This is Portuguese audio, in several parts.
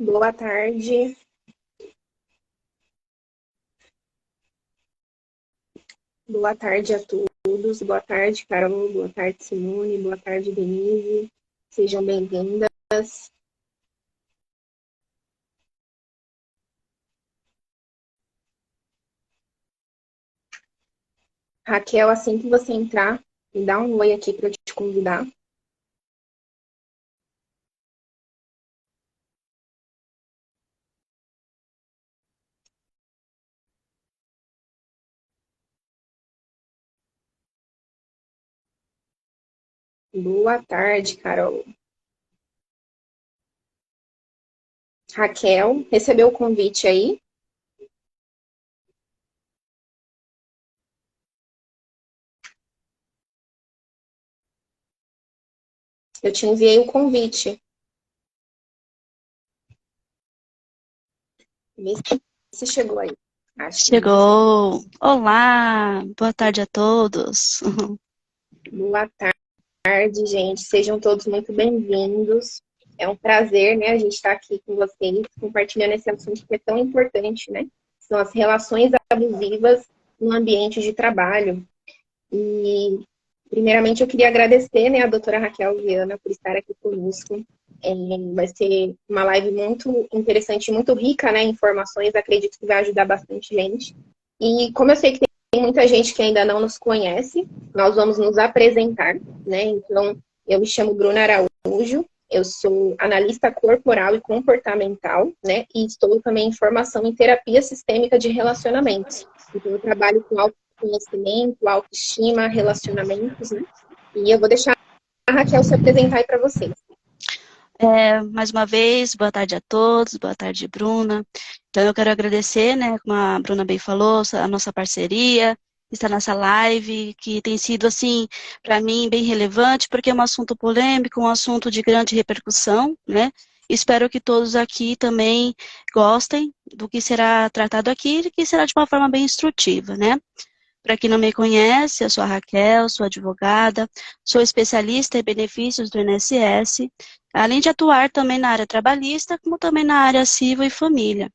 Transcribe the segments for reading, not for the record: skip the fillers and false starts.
Boa tarde. Boa tarde a todos. Boa tarde, Carol. Boa tarde, Simone. Boa tarde, Denise. Sejam bem-vindas. Raquel, assim que você entrar, me dá um oi aqui para eu te convidar. Boa tarde, Carol. Raquel, recebeu o convite aí? Eu te enviei o convite. Vê se você chegou aí. Acho que não. Chegou! Olá! Boa tarde a todos! Boa tarde, gente. Sejam todos muito bem-vindos. É um prazer, né, a gente estar aqui com vocês, compartilhando esse assunto que é tão importante, né? São as relações abusivas no ambiente de trabalho. E, primeiramente, eu queria agradecer, né, a doutora Raquel Viana por estar aqui conosco. Vai ser uma live muito interessante, muito rica, né, em informações. Acredito que vai ajudar bastante gente. E como eu sei que tem muita gente que ainda não nos conhece, nós vamos nos apresentar, né? Então, eu me chamo Bruna Araújo, eu sou analista corporal e comportamental, né? E estou também em formação em terapia sistêmica de relacionamentos. Então, eu trabalho com autoconhecimento, autoestima, relacionamentos, né? E eu vou deixar a Raquel se apresentar aí para vocês. Mais uma vez, boa tarde a todos, boa tarde, Bruna. Então, eu quero agradecer, né, como a Bruna bem falou, a nossa parceria, estar nessa live, que tem sido, assim, para mim, bem relevante, porque é um assunto polêmico, um assunto de grande repercussão, né? Espero que todos aqui também gostem do que será tratado aqui e que será de uma forma bem instrutiva, né? Para quem não me conhece, eu sou a Raquel, sou advogada, sou especialista em benefícios do INSS, além de atuar também na área trabalhista, como também na área civil e família.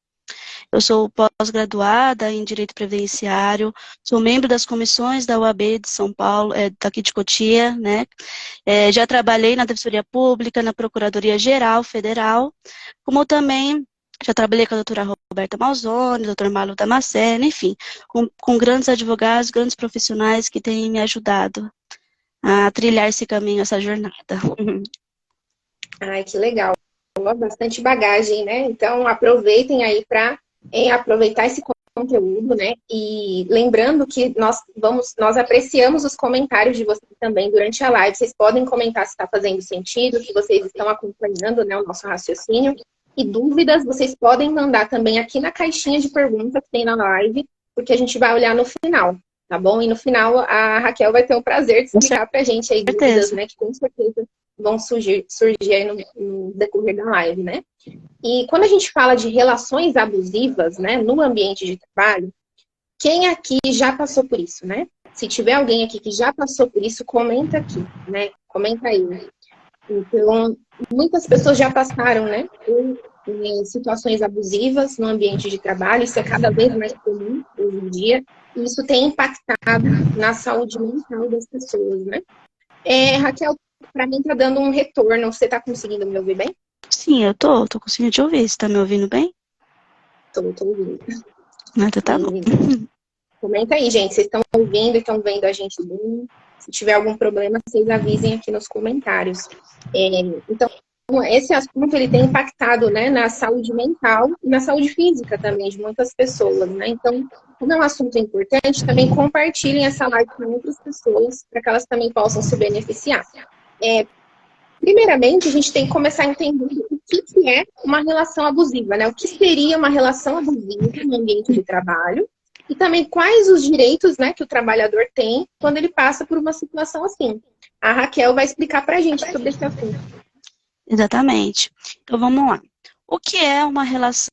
Eu sou pós-graduada em Direito Previdenciário, sou membro das comissões da UAB de São Paulo, daqui de Cotia, né? Já trabalhei na Defensoria Pública, na Procuradoria Geral Federal, como também já trabalhei com a doutora Roberta Malzone, doutor Marlo Damasceno, enfim, com grandes advogados, grandes profissionais que têm me ajudado a trilhar esse caminho, essa jornada. Ai, que legal. Bastante bagagem, né? Então, aproveitem aí para aproveitar esse conteúdo, né? E lembrando que nós apreciamos os comentários de vocês também durante a live. Vocês podem comentar se está fazendo sentido, que vocês estão acompanhando, né, o nosso raciocínio. E dúvidas, vocês podem mandar também aqui na caixinha de perguntas que tem na live, porque a gente vai olhar no final, tá bom? E no final a Raquel vai ter o prazer de Com explicar para a gente aí dúvidas, certeza. né? Que com certeza vão surgir aí no decorrer da live, né? E quando a gente fala de relações abusivas, né, no ambiente de trabalho, quem aqui já passou por isso, né? Se tiver alguém aqui que já passou por isso, comenta aqui, né? Comenta aí. Então, muitas pessoas já passaram, né, por situações abusivas no ambiente de trabalho. Isso é cada vez mais comum hoje em dia. E isso tem impactado na saúde mental das pessoas, né? Raquel, para mim tá dando um retorno. Você tá conseguindo me ouvir bem? Sim, eu tô conseguindo te ouvir. Você tá me ouvindo bem? Tô ouvindo. Ah, então tá bom. Comenta aí, gente. Vocês estão ouvindo e estão vendo a gente bem? Se tiver algum problema, vocês avisem aqui nos comentários. Então, esse assunto ele tem impactado, né, na saúde mental e na saúde física também de muitas pessoas, né? Então, como é um assunto importante, também compartilhem essa live com outras pessoas para que elas também possam se beneficiar. Primeiramente, a gente tem que começar a entender o que é uma relação abusiva, né? O que seria uma relação abusiva no ambiente de trabalho e também quais os direitos, né, que o trabalhador tem quando ele passa por uma situação assim. A Raquel vai explicar para a gente sobre esse assunto. Exatamente. Então vamos lá. O que é uma relação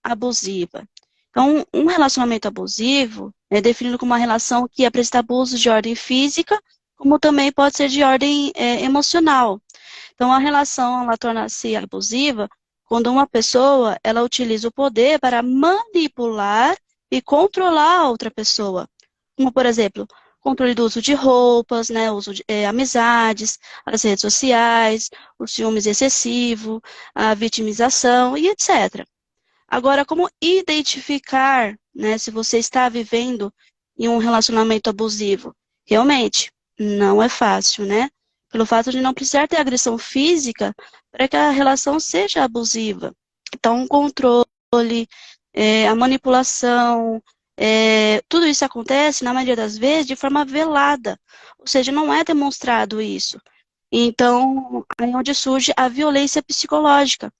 abusiva? Então, um relacionamento abusivo é definido como uma relação que apresenta abusos de ordem física, como também pode ser de ordem emocional. Então, a relação ela torna-se abusiva quando uma pessoa, ela utiliza o poder para manipular e controlar a outra pessoa. Como, por exemplo, controle do uso de roupas, né, uso de amizades, as redes sociais, o ciúmes excessivo, a vitimização e etc. Agora, como identificar, né, se você está vivendo em um relacionamento abusivo? Realmente, não é fácil, né? Pelo fato de não precisar ter agressão física para que a relação seja abusiva. Então, o controle, a manipulação, tudo isso acontece, na maioria das vezes, de forma velada. Ou seja, não é demonstrado isso. Então, aí é onde surge a violência psicológica,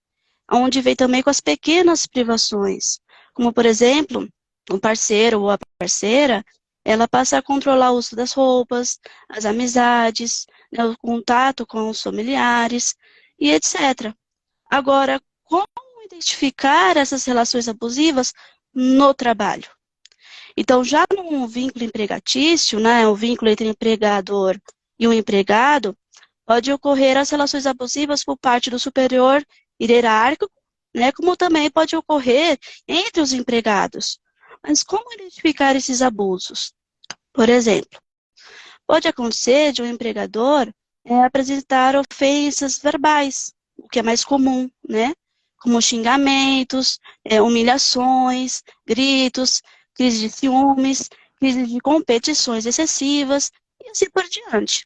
onde vem também com as pequenas privações, como, por exemplo, o parceiro ou a parceira, ela passa a controlar o uso das roupas, as amizades, né, o contato com os familiares e etc. Agora, como identificar essas relações abusivas no trabalho? Então, já num vínculo empregatício, né, o vínculo entre o empregador e o empregado, pode ocorrer as relações abusivas por parte do superior hierárquico, né, como também pode ocorrer entre os empregados. Mas como identificar esses abusos? Por exemplo, pode acontecer de um empregador apresentar ofensas verbais, o que é mais comum, né? Como xingamentos, humilhações, gritos, crise de ciúmes, crise de competições excessivas e assim por diante.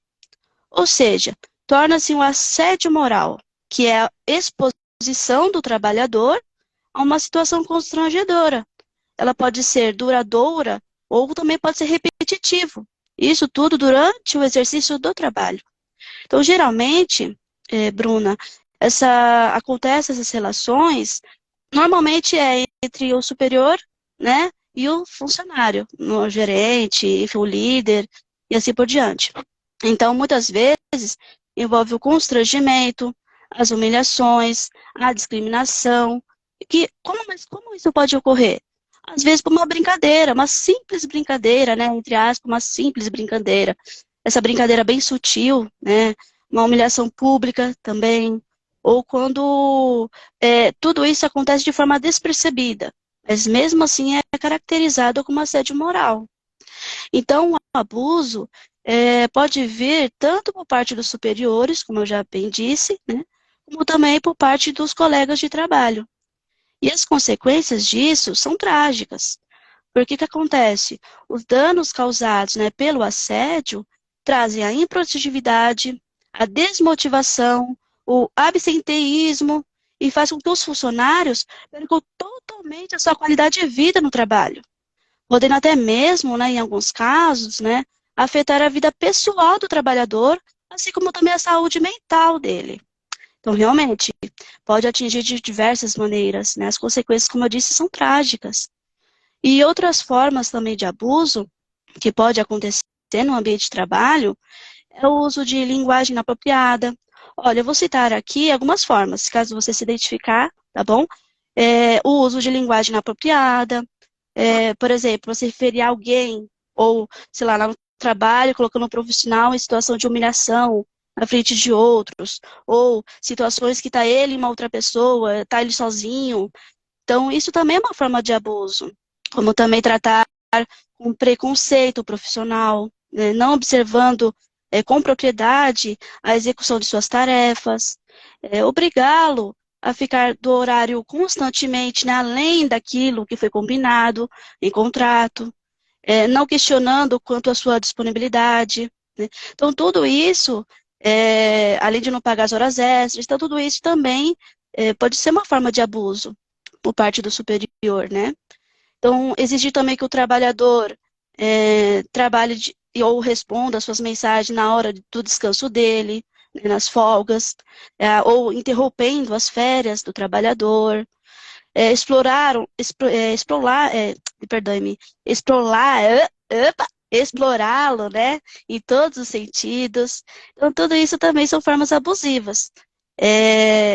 Ou seja, torna-se um assédio moral, que é a exposição do trabalhador a uma situação constrangedora. Ela pode ser duradoura ou também pode ser repetitivo. Isso tudo durante o exercício do trabalho. Então, geralmente, Bruna, acontece essas relações, normalmente é entre o superior, né, e o funcionário, o gerente, enfim, o líder, e assim por diante. Então, muitas vezes, envolve o constrangimento, as humilhações, a discriminação. Mas como isso pode ocorrer? Às vezes por uma brincadeira, uma simples brincadeira, né? Entre aspas, uma simples brincadeira. Essa brincadeira bem sutil, né? Uma humilhação pública também. Ou quando tudo isso acontece de forma despercebida. Mas mesmo assim é caracterizado como assédio moral. Então, o abuso pode vir tanto por parte dos superiores, como eu já bem disse, né, como também por parte dos colegas de trabalho. E as consequências disso são trágicas. Porque que acontece? Os danos causados, né, pelo assédio trazem a improdutividade, a desmotivação, o absenteísmo e faz com que os funcionários percam totalmente a sua qualidade de vida no trabalho, podendo até mesmo, né, em alguns casos, né, afetar a vida pessoal do trabalhador, assim como também a saúde mental dele. Então, realmente, pode atingir de diversas maneiras, né? As consequências, como eu disse, são trágicas. E outras formas também de abuso que pode acontecer no ambiente de trabalho é o uso de linguagem inapropriada. Olha, eu vou citar aqui algumas formas, caso você se identificar, tá bom? O uso de linguagem inapropriada, por exemplo, você referir a alguém, ou, sei lá, no trabalho, colocando um profissional em situação de humilhação na frente de outros, ou situações que está ele e uma outra pessoa, está ele sozinho. Então, isso também é uma forma de abuso. Como também tratar com preconceito profissional, né, não observando com propriedade a execução de suas tarefas, obrigá-lo a ficar do horário constantemente, né, além daquilo que foi combinado em contrato, não questionando quanto à sua disponibilidade, né? Então, tudo isso, além de não pagar as horas extras, então tudo isso também pode ser uma forma de abuso por parte do superior, né? Então, exigir também que o trabalhador trabalhe ou responda as suas mensagens na hora do descanso dele, né, nas folgas, ou interrompendo as férias do trabalhador, perdão-me, explorá-lo, né, em todos os sentidos. Então, tudo isso também são formas abusivas.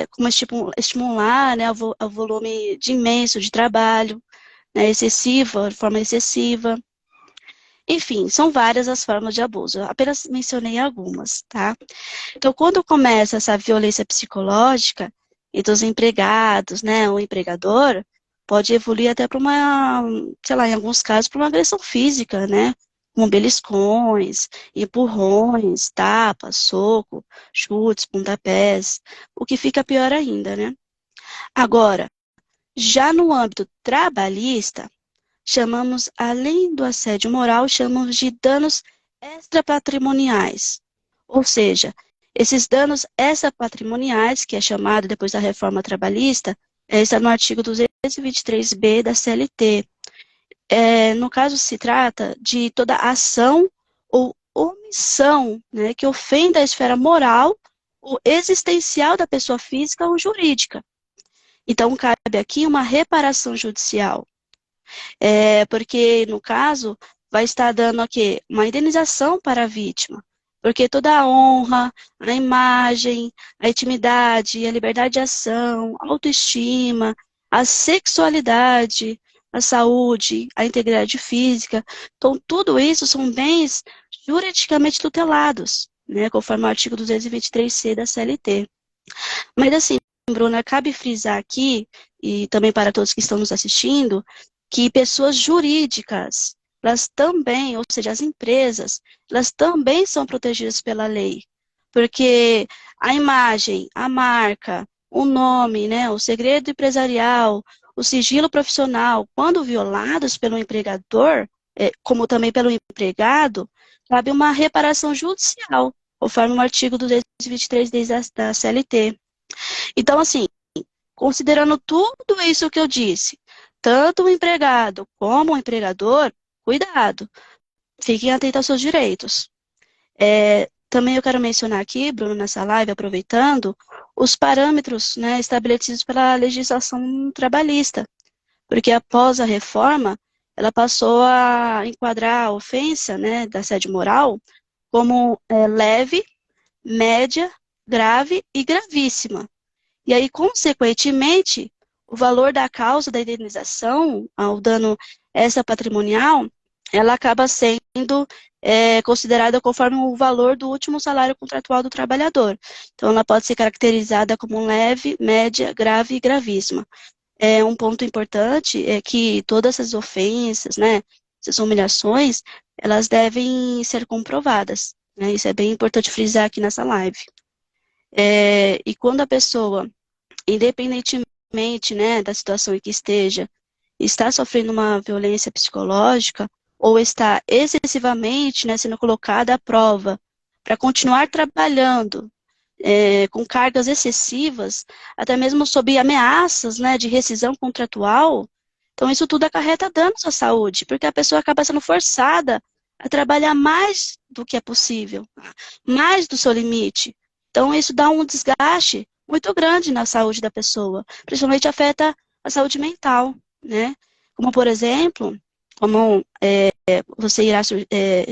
Como estimular, né, o volume de imenso de trabalho, né, excessiva, de forma excessiva. Enfim, são várias as formas de abuso. Eu apenas mencionei algumas, tá? Então, quando começa essa violência psicológica, entre os empregados, né, o empregador, pode evoluir até para uma, sei lá, em alguns casos, para uma agressão física, né? Com beliscões, empurrões, tapas, soco, chutes, pontapés, o que fica pior ainda, né? Agora, já no âmbito trabalhista, chamamos, além do assédio moral, chamamos de danos extrapatrimoniais. Ou seja, esses danos extrapatrimoniais, que é chamado depois da reforma trabalhista, está no artigo 223b da CLT. No caso, se trata de toda ação ou omissão, né, que ofenda a esfera moral ou existencial da pessoa física ou jurídica. Então, cabe aqui uma reparação judicial. Porque, no caso, vai estar dando aqui uma indenização para a vítima. Porque toda a honra, a imagem, a intimidade, a liberdade de ação, a autoestima, a sexualidade, a saúde, a integridade física, então tudo isso são bens juridicamente tutelados, né, conforme o artigo 223C da CLT. Mas assim, Bruna, cabe frisar aqui, e também para todos que estão nos assistindo, que pessoas jurídicas, elas também, ou seja, as empresas, elas também são protegidas pela lei. Porque a imagem, a marca, o nome, né, o segredo empresarial, o sigilo profissional, quando violados pelo empregador, como também pelo empregado, cabe uma reparação judicial, conforme o artigo 223 da CLT. Então, assim, considerando tudo isso que eu disse, tanto o empregado como o empregador, cuidado, fiquem atentos aos seus direitos. Também eu quero mencionar aqui, Bruno, nessa live, aproveitando, os parâmetros, né, estabelecidos pela legislação trabalhista, porque após a reforma, ela passou a enquadrar a ofensa, né, da assédio moral como leve, média, grave e gravíssima. E aí, consequentemente, o valor da causa da indenização ao dano extrapatrimonial, ela acaba sendo considerada conforme o valor do último salário contratual do trabalhador. Então, ela pode ser caracterizada como leve, média, grave e gravíssima. Um ponto importante é que todas essas ofensas, né, essas humilhações, elas devem ser comprovadas, né? Isso é bem importante frisar aqui nessa live. E quando a pessoa, independentemente, né, da situação em que esteja, está sofrendo uma violência psicológica ou está excessivamente, né, sendo colocada à prova para continuar trabalhando com cargas excessivas, até mesmo sob ameaças, né, de rescisão contratual, então isso tudo acarreta danos à saúde, porque a pessoa acaba sendo forçada a trabalhar mais do que é possível, mais do seu limite. Então isso dá um desgaste muito grande na saúde da pessoa, principalmente afeta a saúde mental, né? Como, por exemplo, como você irá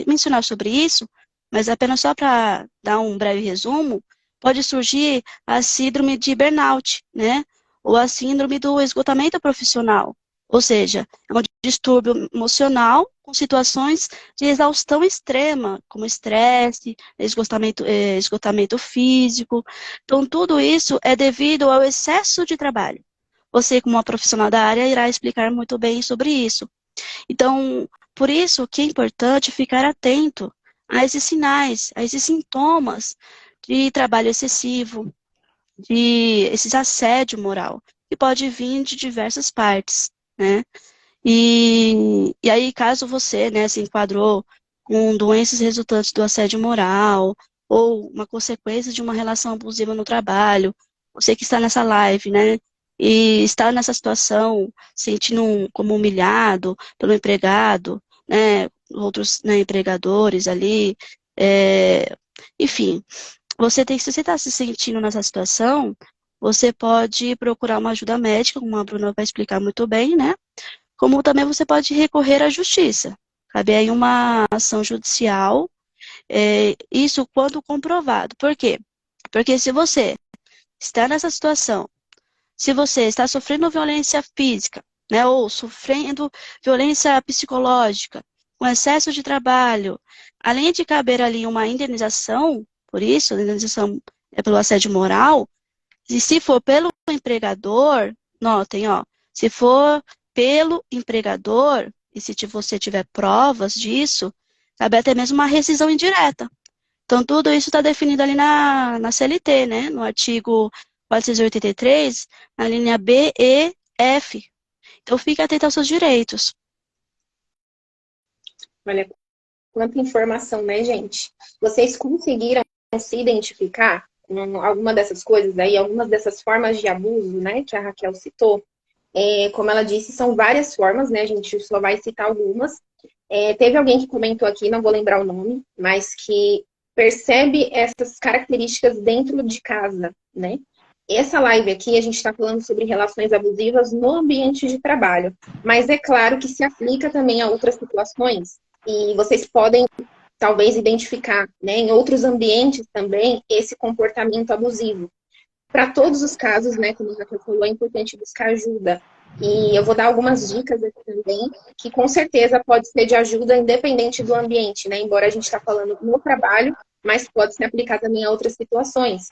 mencionar sobre isso, mas apenas só para dar um breve resumo, pode surgir a síndrome de burnout, né? Ou a síndrome do esgotamento profissional. Ou seja, é um distúrbio emocional com situações de exaustão extrema, como estresse, esgotamento físico. Então, tudo isso é devido ao excesso de trabalho. Você, como uma profissional da área, irá explicar muito bem sobre isso. Então, por isso que é importante ficar atento a esses sinais, a esses sintomas de trabalho excessivo, de esse assédio moral, que pode vir de diversas partes, né? E aí, caso você, né, se enquadrou com doenças resultantes do assédio moral ou uma consequência de uma relação abusiva no trabalho, você que está nessa live, né, e está nessa situação, sentindo como humilhado pelo empregado, né, outros, né, empregadores ali, enfim, se você está se sentindo nessa situação, você pode procurar uma ajuda médica, como a Bruna vai explicar muito bem, né? Como também você pode recorrer à justiça. Cabe aí uma ação judicial, isso quando comprovado. Por quê? Porque se você está nessa situação, se você está sofrendo violência física, né, ou sofrendo violência psicológica, com excesso de trabalho, além de caber ali uma indenização, por isso, a indenização é pelo assédio moral, e se for pelo empregador, notem, ó, se for pelo empregador, e se você tiver provas disso, cabe até mesmo uma rescisão indireta. Então, tudo isso está definido ali na CLT, né? No artigo 483, na linha B, E, F. Então, fique atento aos seus direitos. Olha, quanta informação, né, gente? Vocês conseguiram se identificar com alguma dessas coisas aí, algumas dessas formas de abuso, né, que a Raquel citou? Como ela disse, são várias formas, né? A gente só vai citar algumas. Teve alguém que comentou aqui, não vou lembrar o nome, mas que percebe essas características dentro de casa, né? Essa live aqui, a gente está falando sobre relações abusivas no ambiente de trabalho. Mas é claro que se aplica também a outras situações. E vocês podem, talvez, identificar, né, em outros ambientes também esse comportamento abusivo. Para todos os casos, né, como a Raquel falou, é importante buscar ajuda. E eu vou dar algumas dicas aqui também, que com certeza pode ser de ajuda independente do ambiente, né? Embora a gente está falando no trabalho, mas pode se aplicar também a outras situações.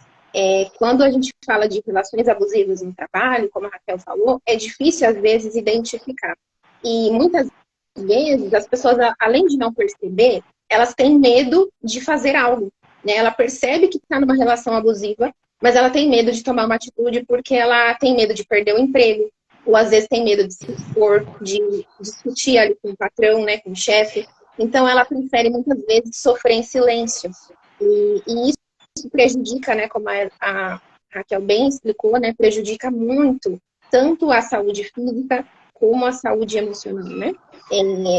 Quando a gente fala de relações abusivas no trabalho, como a Raquel falou, é difícil às vezes identificar. E muitas vezes as pessoas, além de não perceber, elas têm medo de fazer algo, né? Ela percebe que está numa relação abusiva, mas ela tem medo de tomar uma atitude porque ela tem medo de perder o emprego, ou às vezes tem medo de se expor, de discutir ali com o patrão, né, com o chefe. Então ela prefere muitas vezes sofrer em silêncio. E isso prejudica, né, como a Raquel bem explicou, né, prejudica muito tanto a saúde física como a saúde emocional, né?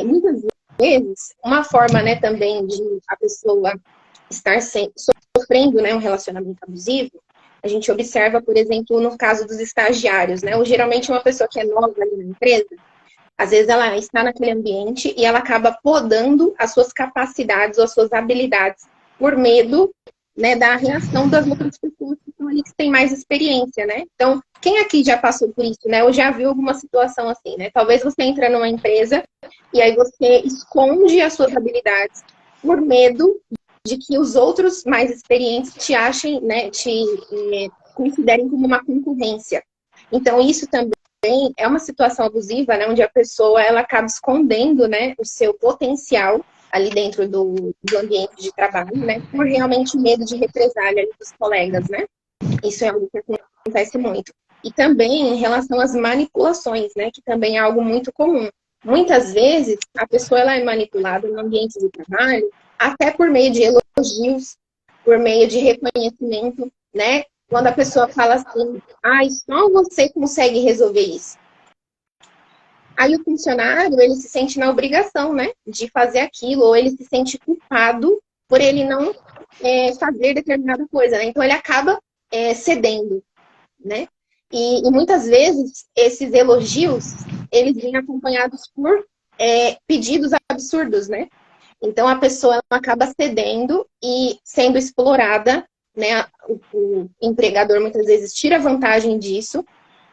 Muitas vezes, uma forma, né, também de a pessoa estar sofrendo, né, um relacionamento abusivo, a gente observa, por exemplo, no caso dos estagiários, né? Ou geralmente uma pessoa que é nova ali na empresa, às vezes ela está naquele ambiente e ela acaba podando as suas capacidades ou as suas habilidades por medo, né, da reação das outras pessoas que estão ali, que têm mais experiência, né? Então, quem aqui já passou por isso, né? Ou já viu alguma situação assim, né? Talvez você entra numa empresa e aí você esconde as suas habilidades por medo de que os outros mais experientes te achem, né, te considerem como uma concorrência. Então, isso também é uma situação abusiva, né, onde a pessoa ela acaba escondendo, né, o seu potencial ali dentro do ambiente de trabalho, né, por realmente medo de represália ali dos colegas, né. Isso é algo que acontece muito. E também em relação às manipulações, né, que também é algo muito comum. Muitas vezes, a pessoa ela é manipulada no ambiente de trabalho até por meio de elogios, por meio de reconhecimento, né? Quando a pessoa fala assim, só você consegue resolver isso. Aí o funcionário, ele se sente na obrigação, né, de fazer aquilo, ou ele se sente culpado por ele não fazer determinada coisa, né? Então ele acaba cedendo, né? E muitas vezes esses elogios, eles vêm acompanhados por pedidos absurdos, né? Então a pessoa acaba cedendo e sendo explorada, né? O empregador muitas vezes tira vantagem disso.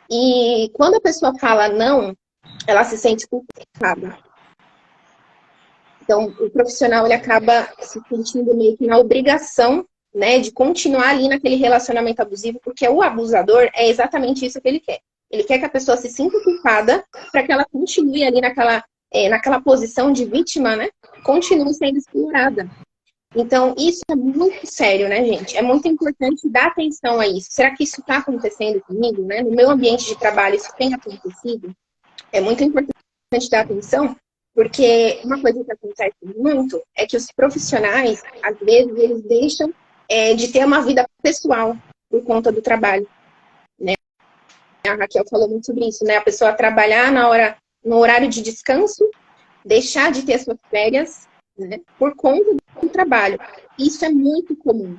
E quando a pessoa fala não, ela se sente culpada. Então o profissional ele acaba se sentindo meio que na obrigação, né, de continuar ali naquele relacionamento abusivo, porque o abusador é exatamente isso que ele quer. Ele quer que a pessoa se sinta culpada para que ela continue ali naquela posição de vítima, né? Continue sendo explorada. Então, isso é muito sério, né, gente? É muito importante dar atenção a isso. Será que isso está acontecendo comigo, né? No meu ambiente de trabalho, isso tem acontecido? É muito importante dar atenção, porque uma coisa que acontece muito é que os profissionais, às vezes, eles deixam de ter uma vida pessoal por conta do trabalho, né? A Raquel falou muito sobre isso, né? A pessoa trabalhar no horário de descanso, deixar de ter suas férias, né, por conta do trabalho. Isso é muito comum.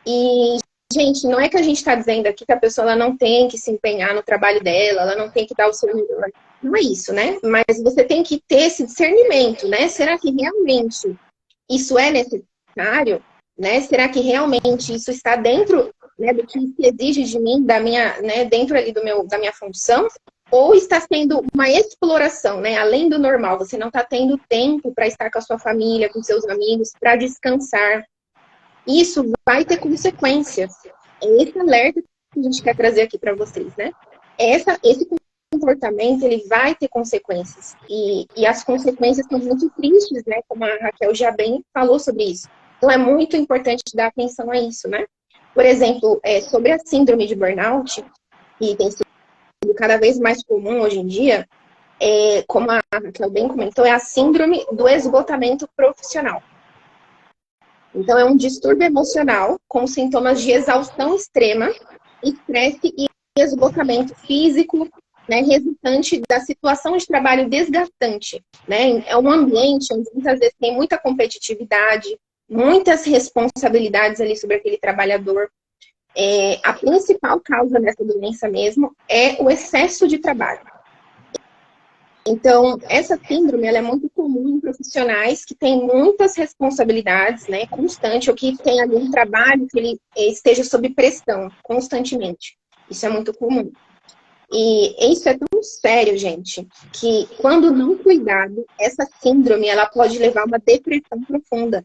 E, gente, não é que a gente está dizendo aqui que a pessoa ela não tem que se empenhar no trabalho dela, ela não tem que dar o seu melhor. Não é isso, né? Mas você tem que ter esse discernimento, né? Será que realmente isso é necessário? Né? Será que realmente isso está dentro, né, do que se exige de mim, né, dentro ali da minha função? Ou está sendo uma exploração, né? Além do normal, você não está tendo tempo para estar com a sua família, com seus amigos, para descansar. Isso vai ter consequências. É esse alerta que a gente quer trazer aqui para vocês, né? Esse comportamento, ele vai ter consequências. E as consequências são muito tristes, né? Como a Raquel já bem falou sobre isso. Então, é muito importante dar atenção a isso, né? Por exemplo, sobre a síndrome de burnout, que tem sido cada vez mais comum hoje em dia, como a Raquel bem comentou, é a síndrome do esgotamento profissional. Então, é um distúrbio emocional com sintomas de exaustão extrema, estresse e esgotamento físico, né, resultante da situação de trabalho desgastante. Né? É um ambiente onde muitas vezes tem muita competitividade, muitas responsabilidades ali sobre aquele trabalhador. A principal causa dessa doença mesmo é o excesso de trabalho. Então, essa síndrome ela é muito comum em profissionais que têm muitas responsabilidades, né, constante, ou que tem algum trabalho que ele esteja sob pressão constantemente. Isso é muito comum. E isso é tão sério, gente, que quando não cuidado, essa síndrome ela pode levar a uma depressão profunda.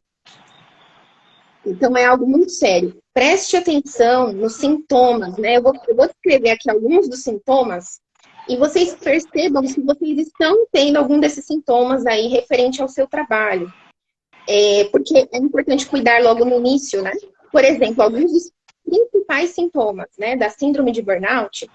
Então, é algo muito sério. Preste atenção nos sintomas, né? Eu vou descrever aqui alguns dos sintomas e vocês percebam se vocês estão tendo algum desses sintomas aí referente ao seu trabalho. Porque é importante cuidar logo no início, né? Por exemplo, alguns dos principais sintomas, né, da síndrome de burnout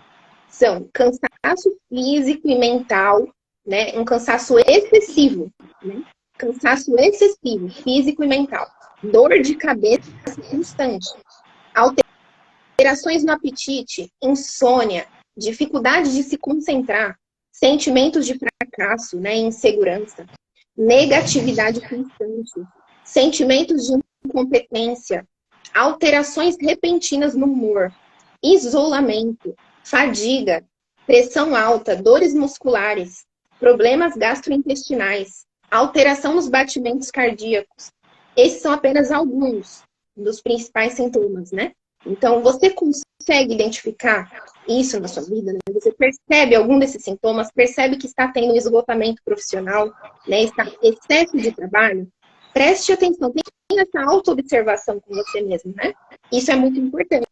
são cansaço físico e mental, né? Um cansaço excessivo, né? Cansaço excessivo, físico e mental. Dor de cabeça constante. Alterações no apetite, insônia, dificuldade de se concentrar, sentimentos de fracasso, né, insegurança, negatividade constante, sentimentos de incompetência, alterações repentinas no humor, isolamento, fadiga, pressão alta, dores musculares, problemas gastrointestinais, alteração nos batimentos cardíacos. Esses são apenas alguns dos principais sintomas, né? Então, você consegue identificar isso na sua vida, né? Você percebe algum desses sintomas, percebe que está tendo esgotamento profissional, né? Excesso de trabalho, preste atenção, tenha essa auto-observação com você mesmo, né? Isso é muito importante.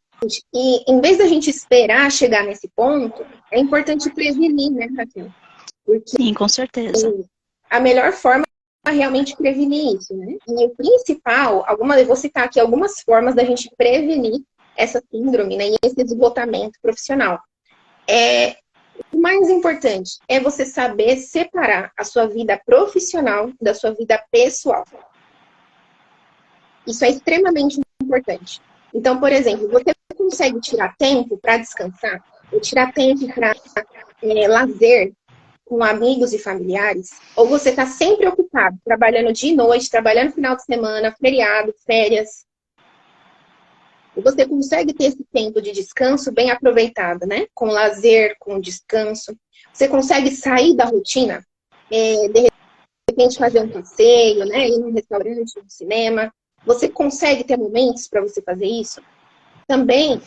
E em vez da gente esperar chegar nesse ponto, é importante prevenir, né, Raquel? Porque Sim, com certeza. a melhor forma é realmente prevenir isso, né? E o principal, eu vou citar aqui algumas formas da gente prevenir essa síndrome, né, e esse esgotamento profissional. O mais importante é você saber separar a sua vida profissional da sua vida pessoal. Isso é extremamente importante. Então, por exemplo, você consegue tirar tempo para descansar? Ou tirar tempo para lazer com amigos e familiares? Ou você está sempre ocupado, trabalhando de noite, trabalhando no final de semana, feriado, férias? E você consegue ter esse tempo de descanso bem aproveitado, né? Com lazer, com descanso. Você consegue sair da rotina, de repente fazer um passeio, né? Ir num restaurante, num cinema. Você consegue ter momentos para você fazer isso? Também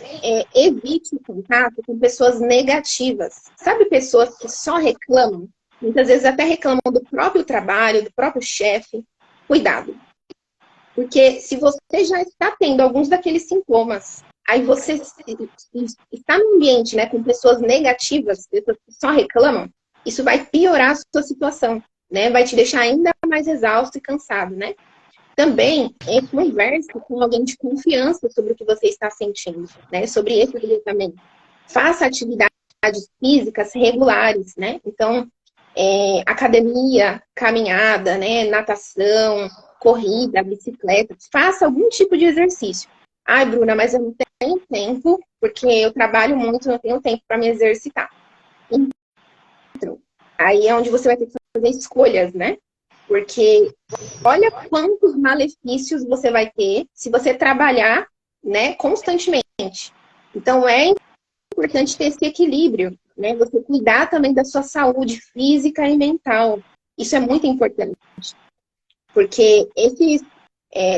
evite o contato com pessoas negativas. Sabe, pessoas que só reclamam? Muitas vezes até reclamam do próprio trabalho, do próprio chefe. Cuidado. Porque se você já está tendo alguns daqueles sintomas, aí você está num ambiente, né, com pessoas negativas, pessoas que só reclamam, isso vai piorar a sua situação, né? Vai te deixar ainda mais exausto e cansado, né? Também converse com alguém de confiança sobre o que você está sentindo, né? Sobre esse esgotamento. Faça atividades físicas regulares, né? Então, academia, caminhada, né? Natação, corrida, bicicleta. Faça algum tipo de exercício. Ai, Bruna, mas eu não tenho tempo, porque eu trabalho muito, não tenho tempo para me exercitar. Então, aí é onde você vai ter que fazer escolhas, né? Porque olha quantos malefícios você vai ter se você trabalhar, né, constantemente. Então, é importante ter esse equilíbrio, né? Você cuidar também da sua saúde física e mental. Isso é muito importante. Porque esses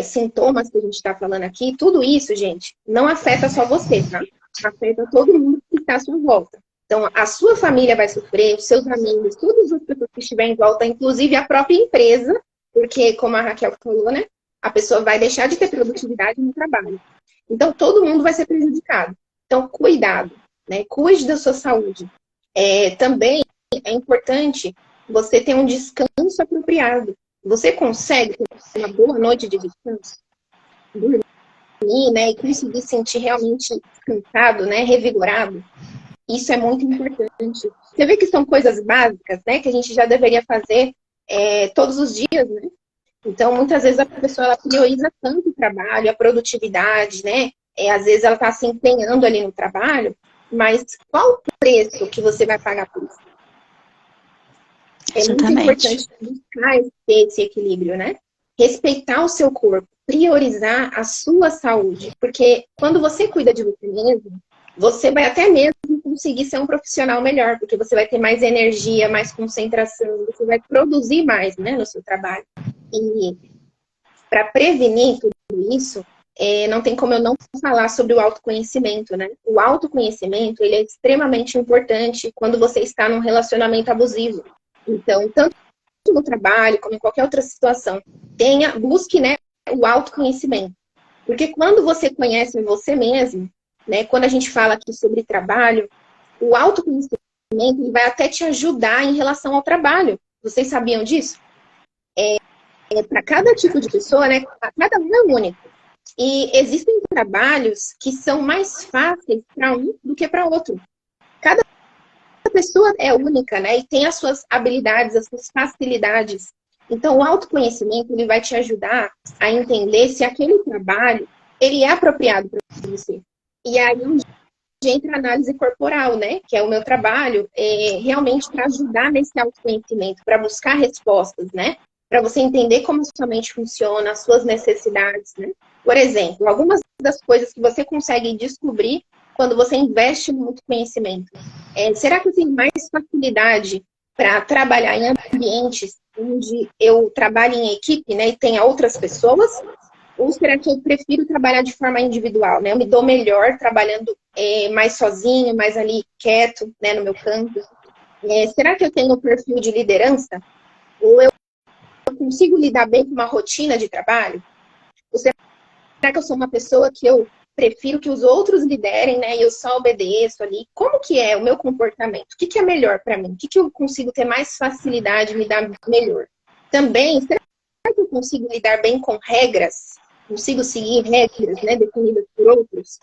sintomas que a gente está falando aqui, tudo isso, gente, não afeta só você, tá? Afeta todo mundo que está à sua volta. Então, a sua família vai sofrer, os seus amigos, todas as pessoas que estiverem em volta, inclusive a própria empresa, porque, como a Raquel falou, né? A pessoa vai deixar de ter produtividade no trabalho. Então, todo mundo vai ser prejudicado. Então, cuidado, né? Cuide da sua saúde. Também é importante você ter um descanso apropriado. Você consegue ter uma boa noite de descanso? Dormir, né? E conseguir sentir realmente cansado, né? Revigorado? Isso é muito importante. Você vê que são coisas básicas, né? Que a gente já deveria fazer todos os dias, né? Então, muitas vezes a pessoa ela prioriza tanto o trabalho, a produtividade, né? Às vezes ela está se empenhando ali no trabalho, mas qual o preço que você vai pagar por isso? É muito Exatamente. importante buscar esse equilíbrio, né? Respeitar o seu corpo, priorizar a sua saúde, porque quando você cuida de você mesmo, você vai até mesmo conseguir ser um profissional melhor, porque você vai ter mais energia, mais concentração, você vai produzir mais, né, no seu trabalho. E para prevenir tudo isso, não tem como eu não falar sobre o autoconhecimento, né? O autoconhecimento, ele é extremamente importante quando você está num relacionamento abusivo. Então, tanto no trabalho como em qualquer outra situação, busque, né, o autoconhecimento. Porque quando você conhece você mesmo, né, quando a gente fala aqui sobre trabalho, o autoconhecimento ele vai até te ajudar em relação ao trabalho. Vocês sabiam disso? Para cada tipo de pessoa, né, cada um é único. E existem trabalhos que são mais fáceis para um do que para outro. Cada pessoa é única, né, e tem as suas habilidades, as suas facilidades. Então, o autoconhecimento ele vai te ajudar a entender se aquele trabalho ele é apropriado para você. E aí entra a análise corporal, né? Que é o meu trabalho, realmente para ajudar nesse autoconhecimento, para buscar respostas, né? Para você entender como a sua mente funciona, as suas necessidades, né? Por exemplo, algumas das coisas que você consegue descobrir quando você investe no autoconhecimento. Será que eu tenho mais facilidade para trabalhar em ambientes onde eu trabalho em equipe, né? E tenha outras pessoas? Ou será que eu prefiro trabalhar de forma individual, né? Eu me dou melhor trabalhando mais sozinho, mais ali quieto, né, no meu canto. Será que eu tenho um perfil de liderança? Ou eu consigo lidar bem com uma rotina de trabalho? Ou será que eu sou uma pessoa que eu prefiro que os outros liderem, né? E eu só obedeço ali? Como que é o meu comportamento? O que é melhor para mim? O que eu consigo ter mais facilidade, me dar melhor? Também, será que eu consigo lidar bem com regras? Consigo seguir regras, né, definidas por outros?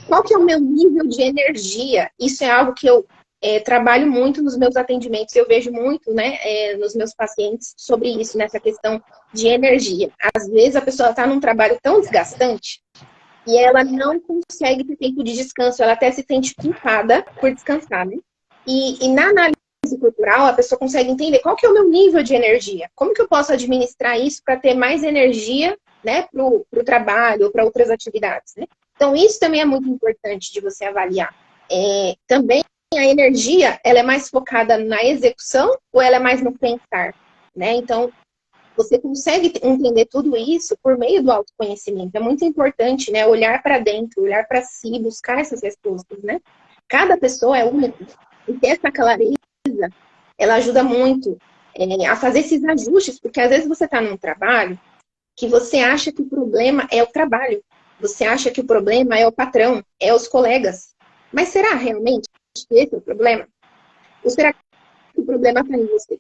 Qual que é o meu nível de energia? Isso é algo que eu trabalho muito nos meus atendimentos. Eu vejo muito, né, nos meus pacientes sobre isso, nessa questão de energia. Às vezes a pessoa está num trabalho tão desgastante e ela não consegue ter tempo de descanso. Ela até se sente culpada por descansar, né? E na análise cultural, a pessoa consegue entender qual que é o meu nível de energia. Como que eu posso administrar isso para ter mais energia, né, para o trabalho ou para outras atividades, né? Então, isso também é muito importante de você avaliar. Também a energia, ela é mais focada na execução ou ela é mais no pensar, né? Então, você consegue entender tudo isso por meio do autoconhecimento. É muito importante, né, olhar para dentro, olhar para si, buscar essas respostas, né? Cada pessoa é única. E ter essa clareza, ela ajuda muito a fazer esses ajustes, porque às vezes você está num trabalho que você acha que o problema é o trabalho. Você acha que o problema é o patrão, é os colegas. Mas será realmente que esse é o problema? Ou será que o problema está em você?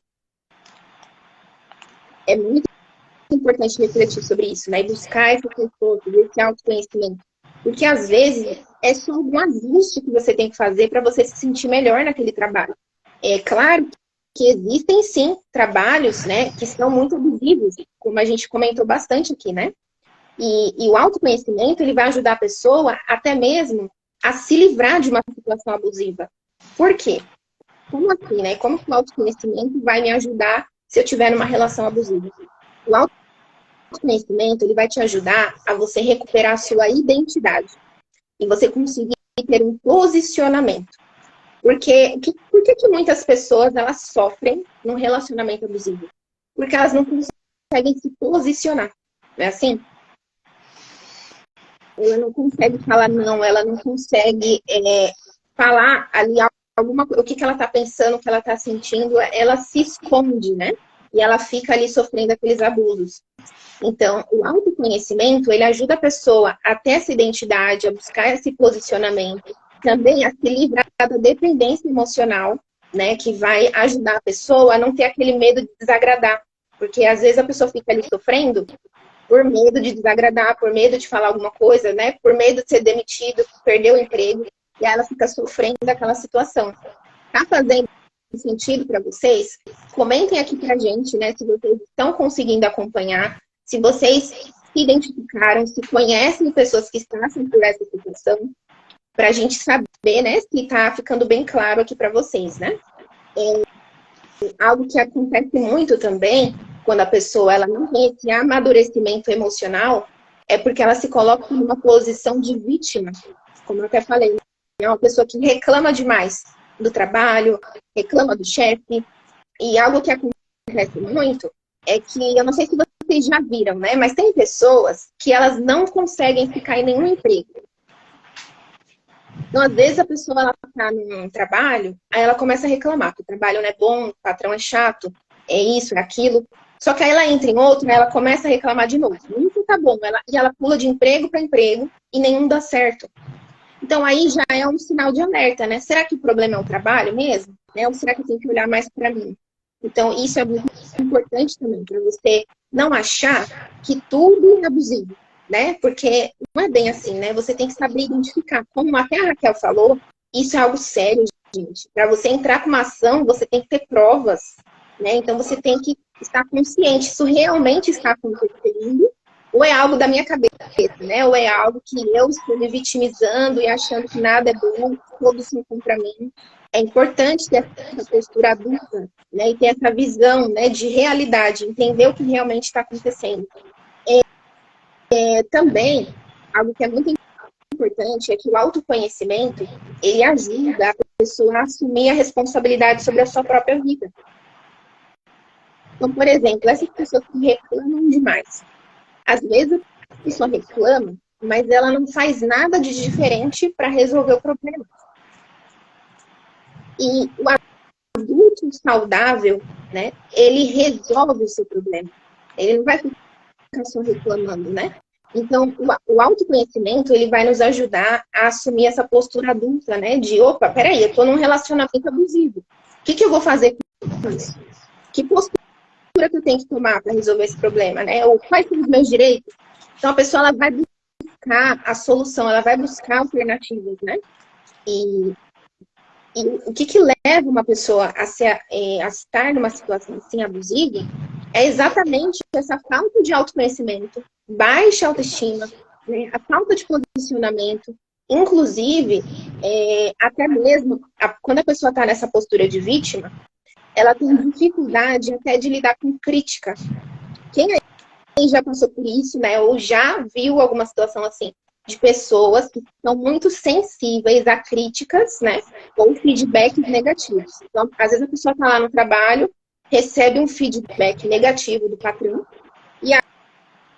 É muito importante refletir sobre isso, né? E buscar esse conforto, esse autoconhecimento. Porque às vezes é só um ajuste que você tem que fazer para você se sentir melhor naquele trabalho. É claro que existem sim trabalhos, né, que são muito abusivos, como a gente comentou bastante aqui, né? E o autoconhecimento, ele vai ajudar a pessoa até mesmo a se livrar de uma situação abusiva. Por quê? Como assim, né? Como que o autoconhecimento vai me ajudar se eu estiver numa relação abusiva? O autoconhecimento, ele vai te ajudar a você recuperar a sua identidade. E você conseguir ter um posicionamento. Porque por que muitas pessoas elas sofrem num relacionamento abusivo? Porque elas não conseguem se posicionar. Não é assim? Ela não consegue falar não, ela não consegue falar ali alguma coisa, o que ela está pensando, o que ela está sentindo, ela se esconde, né? E ela fica ali sofrendo aqueles abusos. Então, o autoconhecimento, ele ajuda a pessoa a ter essa identidade, a buscar esse posicionamento, também a se livrar da dependência emocional, né, que vai ajudar a pessoa a não ter aquele medo de desagradar. Porque às vezes a pessoa fica ali sofrendo por medo de desagradar, por medo de falar alguma coisa, né, por medo de ser demitido, perder o emprego, e aí ela fica sofrendo daquela situação. Tá fazendo sentido para vocês? Comentem aqui pra gente, né, se vocês estão conseguindo acompanhar, se vocês se identificaram, se conhecem pessoas que passam por essa situação, para a gente saber, né, se está ficando bem claro aqui para vocês, né? Algo que acontece muito também, quando a pessoa ela não tem esse amadurecimento emocional, é porque ela se coloca numa posição de vítima, como eu até falei, é uma pessoa que reclama demais do trabalho, reclama do chefe, e algo que acontece muito é que, eu não sei se vocês já viram, né, mas tem pessoas que elas não conseguem ficar em nenhum emprego. Então, às vezes, a pessoa ela tá num trabalho, aí ela começa a reclamar que o trabalho não é bom, o patrão é chato, é isso, é aquilo. Só que aí ela entra em outro, né, ela começa a reclamar de novo. Nunca tá bom. E ela pula de emprego para emprego e nenhum dá certo. Então, aí já é um sinal de alerta, né? Será que o problema é o trabalho mesmo? Né? Ou será que eu tenho que olhar mais para mim? Então, isso é muito importante também, para você não achar que tudo é abusivo, né? Porque não é bem assim, né? Você tem que saber identificar. Como até a Raquel falou, isso é algo sério, gente. Para você entrar com uma ação, você tem que ter provas, né? Então, você tem que estar consciente. Isso realmente está acontecendo? Ou é algo da minha cabeça, né? Ou é algo que eu estou me vitimizando e achando que nada é bom, que todos são contra mim. É importante ter essa postura adulta, né? E ter essa visão, né, de realidade, entender o que realmente está acontecendo. Também, algo que é muito importante é que o autoconhecimento, ele ajuda a pessoa a assumir a responsabilidade sobre a sua própria vida. Então, por exemplo, essas pessoas que reclamam demais. Às vezes a pessoa reclama, mas ela não faz nada de diferente para resolver o problema. E o adulto saudável, né, ele resolve o seu problema. Ele não vai ficar só reclamando, né? Então, o autoconhecimento, ele vai nos ajudar a assumir essa postura adulta, né? De, opa, peraí, eu tô num relacionamento abusivo. O que eu vou fazer com isso? Que postura que eu tenho que tomar para resolver esse problema, né? Ou quais são os meus direitos? Então, a pessoa, ela vai buscar a solução, ela vai buscar alternativas, né? E o que leva uma pessoa a estar numa situação assim abusiva é exatamente essa falta de autoconhecimento, baixa autoestima, né, a falta de posicionamento, inclusive, até mesmo, quando a pessoa está nessa postura de vítima, ela tem dificuldade até de lidar com crítica. Quem aí já passou por isso, né, ou já viu alguma situação assim, de pessoas que são muito sensíveis a críticas, né, ou feedbacks negativos. Então, às vezes a pessoa está lá no trabalho, recebe um feedback negativo do patrão, e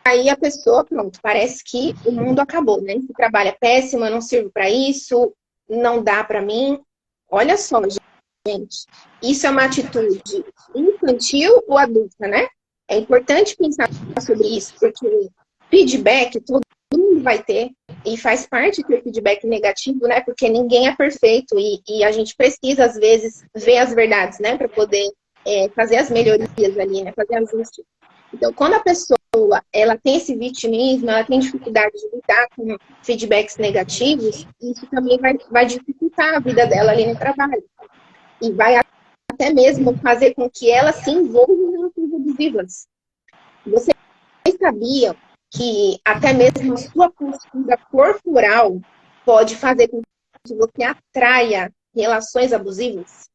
aí a pessoa, pronto, parece que o mundo acabou, né? Esse trabalho é péssimo, eu não sirvo para isso, não dá para mim. Olha só, gente, isso é uma atitude infantil ou adulta, né? É importante pensar sobre isso, porque feedback todo mundo vai ter, e faz parte ter feedback negativo, né? Porque ninguém é perfeito e a gente precisa, às vezes, ver as verdades, né? Para poder fazer as melhorias ali, né? Fazer ajustes. Então, quando a pessoa ela tem esse vitimismo, ela tem dificuldade de lidar com feedbacks negativos, isso também vai dificultar a vida dela ali no trabalho. E vai até mesmo fazer com que ela se envolva em relações abusivas. Você sabia que até mesmo a sua postura corporal pode fazer com que você atraia relações abusivas?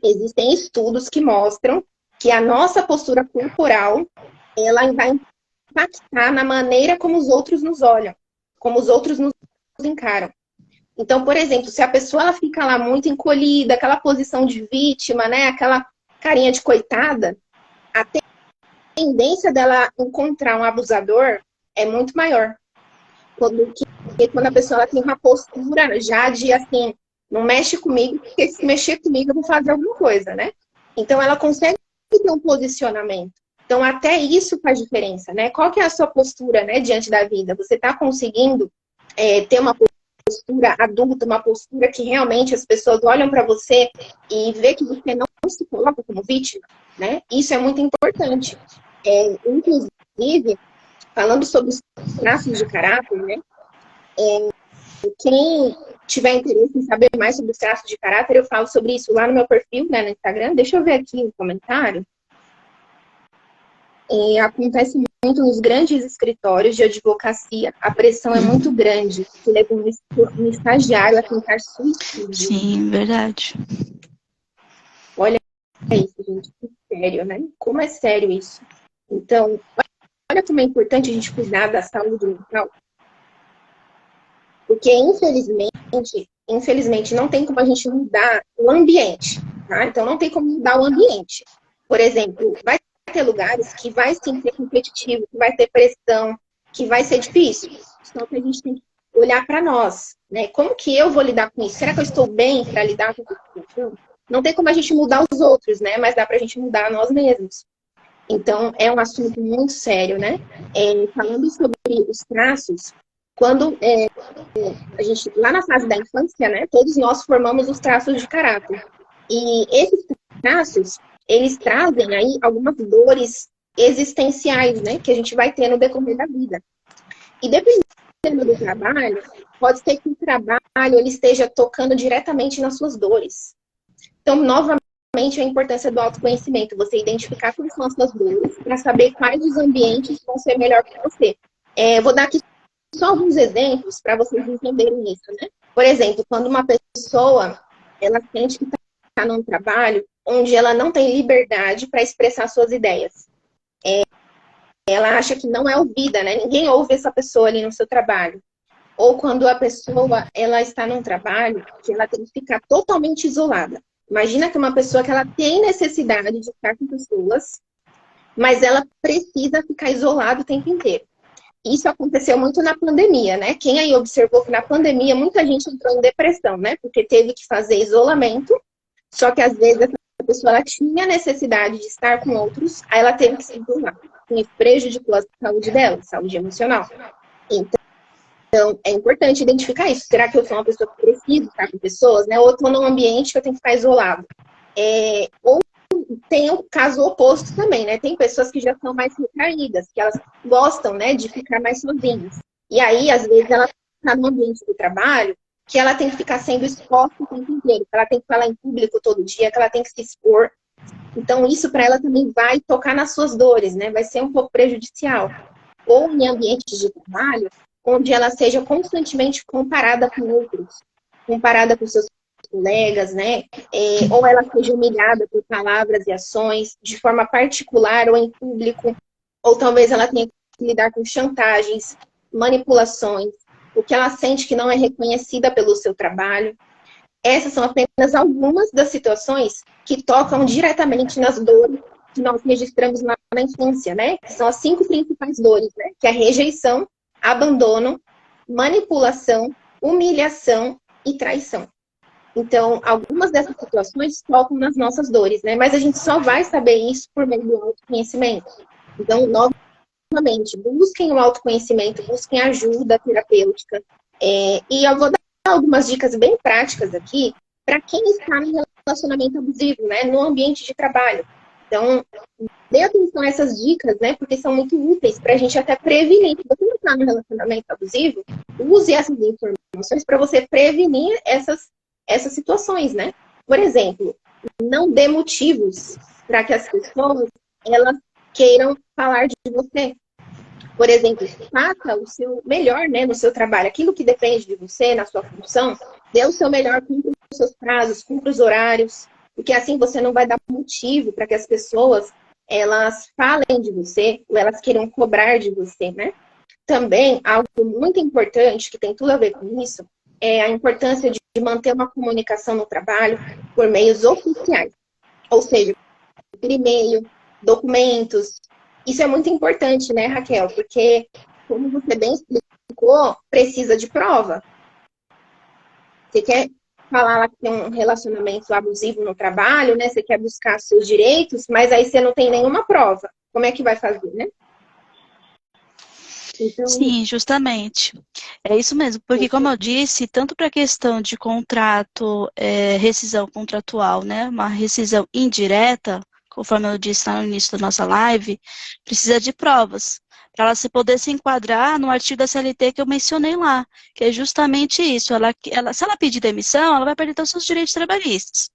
Existem estudos que mostram que a nossa postura corporal, ela vai impactar na maneira como os outros nos olham, como os outros nos encaram. Então, por exemplo, se a pessoa ela fica lá muito encolhida, aquela posição de vítima, né, aquela carinha de coitada, a tendência dela encontrar um abusador é muito maior. Quando a pessoa ela tem uma postura já de assim, não mexe comigo, porque se mexer comigo eu vou fazer alguma coisa, né? Então ela consegue que ter um posicionamento. Então, até isso faz diferença, né? Qual que é a sua postura, né, diante da vida? Você está conseguindo ter uma postura adulta, uma postura que realmente as pessoas olham para você e vê que você não se coloca como vítima, né? Isso é muito importante. Inclusive, falando sobre os traços de caráter, né? Quem tiver interesse em saber mais sobre os traços de caráter, eu falo sobre isso lá no meu perfil, né, no Instagram. Deixa eu ver aqui no comentário. Acontece muito nos grandes escritórios de advocacia. A pressão é muito grande, que leva um estagiário a tentar suicídio. Sim, verdade. Olha isso, gente, que sério, né? Como é sério isso? Então, olha como é importante a gente cuidar da saúde mental. Porque, infelizmente, não tem como a gente mudar o ambiente, tá? Então, não tem como mudar o ambiente. Por exemplo, vai ter lugares que vai sim ser competitivo, que vai ter pressão, que vai ser difícil. Só que a gente tem que olhar para nós, né? Como que eu vou lidar com isso? Será que eu estou bem para lidar com essa situação? Não tem como a gente mudar os outros, né? Mas dá para a gente mudar nós mesmos. Então, é um assunto muito sério, né? Falando sobre os traços, quando a gente, lá na fase da infância, né? Todos nós formamos os traços de caráter. E esses traços, eles trazem aí algumas dores existenciais, né? Que a gente vai ter no decorrer da vida. E dependendo do trabalho, pode ser que o trabalho ele esteja tocando diretamente nas suas dores. Então, novamente, a importância do autoconhecimento. Você identificar quais são as suas dores para saber quais os ambientes vão ser melhor para você. Vou dar aqui só alguns exemplos para vocês entenderem isso, né? Por exemplo, quando uma pessoa ela sente que está num trabalho onde ela não tem liberdade para expressar suas ideias. Ela acha que não é ouvida, né? Ninguém ouve essa pessoa ali no seu trabalho. Ou quando a pessoa ela está num trabalho que ela tem que ficar totalmente isolada. Imagina que uma pessoa que ela tem necessidade de estar com pessoas, mas ela precisa ficar isolada o tempo inteiro. Isso aconteceu muito na pandemia, né? Quem aí observou que na pandemia muita gente entrou em depressão, né? Porque teve que fazer isolamento, só que às vezes essa pessoa ela tinha necessidade de estar com outros, aí ela teve que se isolar. E prejudicou a saúde dela, saúde emocional. Então, é importante identificar isso. Será que eu sou uma pessoa que precisa estar com pessoas, né? Ou eu estou num ambiente que eu tenho que ficar isolado? Ou tem o caso oposto também, né? Tem pessoas que já são mais retraídas, que elas gostam, né, de ficar mais sozinhas. E aí, às vezes, ela está no ambiente do trabalho que ela tem que ficar sendo exposta o tempo inteiro, que ela tem que falar em público todo dia, que ela tem que se expor. Então, isso para ela também vai tocar nas suas dores, né? Vai ser um pouco prejudicial. Ou em ambientes de trabalho, onde ela seja constantemente comparada com outros, comparada com seus colegas, né? Ou ela seja humilhada por palavras e ações, de forma particular ou em público, ou talvez ela tenha que lidar com chantagens, manipulações, o que ela sente que não é reconhecida pelo seu trabalho. Essas são apenas algumas das situações que tocam diretamente nas dores que nós registramos na infância, né? Que são as 5 principais dores, né? Que é a rejeição, abandono, manipulação, humilhação e traição. Então, algumas dessas situações tocam nas nossas dores, né? Mas a gente só vai saber isso por meio do autoconhecimento. Então, novamente, busquem o autoconhecimento, busquem ajuda terapêutica. E eu vou dar algumas dicas bem práticas aqui para quem está em relacionamento abusivo, né? No ambiente de trabalho. Então, dê atenção a essas dicas, né? Porque são muito úteis para a gente até prevenir. Se você não está no relacionamento abusivo, use essas informações para você prevenir essas situações, né? Por exemplo, não dê motivos para que as pessoas elas queiram falar de você. Por exemplo, faça o seu melhor, né, no seu trabalho. Aquilo que depende de você, na sua função, dê o seu melhor, cumpra os seus prazos, cumpra os horários, porque assim você não vai dar motivo para que as pessoas elas falem de você ou elas queiram cobrar de você, né? Também, algo muito importante, que tem tudo a ver com isso, é a importância de manter uma comunicação no trabalho por meios oficiais. Ou seja, por e-mail, documentos. Isso é muito importante, né, Raquel? Porque, como você bem explicou, precisa de prova. Você quer falar lá que tem um relacionamento abusivo no trabalho, né? Você quer buscar seus direitos, mas aí você não tem nenhuma prova. Como é que vai fazer, né? Então, Sim, justamente. É isso mesmo, porque como eu disse, tanto para a questão de contrato, rescisão contratual, né, uma rescisão indireta, conforme eu disse lá no início da nossa live, precisa de provas, para ela se poder se enquadrar no artigo da CLT que eu mencionei lá, que é justamente isso. Se ela pedir demissão, ela vai perder todos os seus direitos trabalhistas.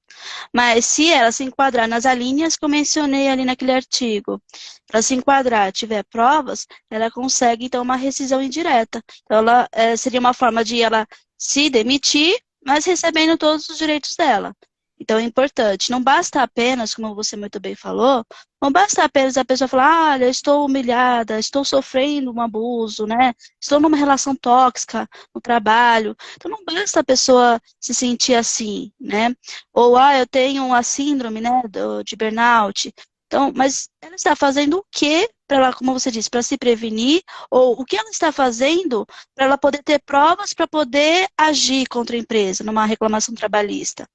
Mas se ela se enquadrar nas alíneas que eu mencionei ali naquele artigo, para se enquadrar, tiver provas, ela consegue, então, uma rescisão indireta. Então, ela seria uma forma de ela se demitir, mas recebendo todos os direitos dela. Então, é importante. Não basta apenas, como você muito bem falou, não basta apenas a pessoa falar, olha, estou humilhada, estou sofrendo um abuso, né? Estou numa relação tóxica no trabalho. Então, não basta a pessoa se sentir assim, né? Ou, eu tenho a síndrome, né, de burnout. Então, mas ela está fazendo o quê para ela, como você disse, para se prevenir? Ou o que ela está fazendo para ela poder ter provas para poder agir contra a empresa numa reclamação trabalhista?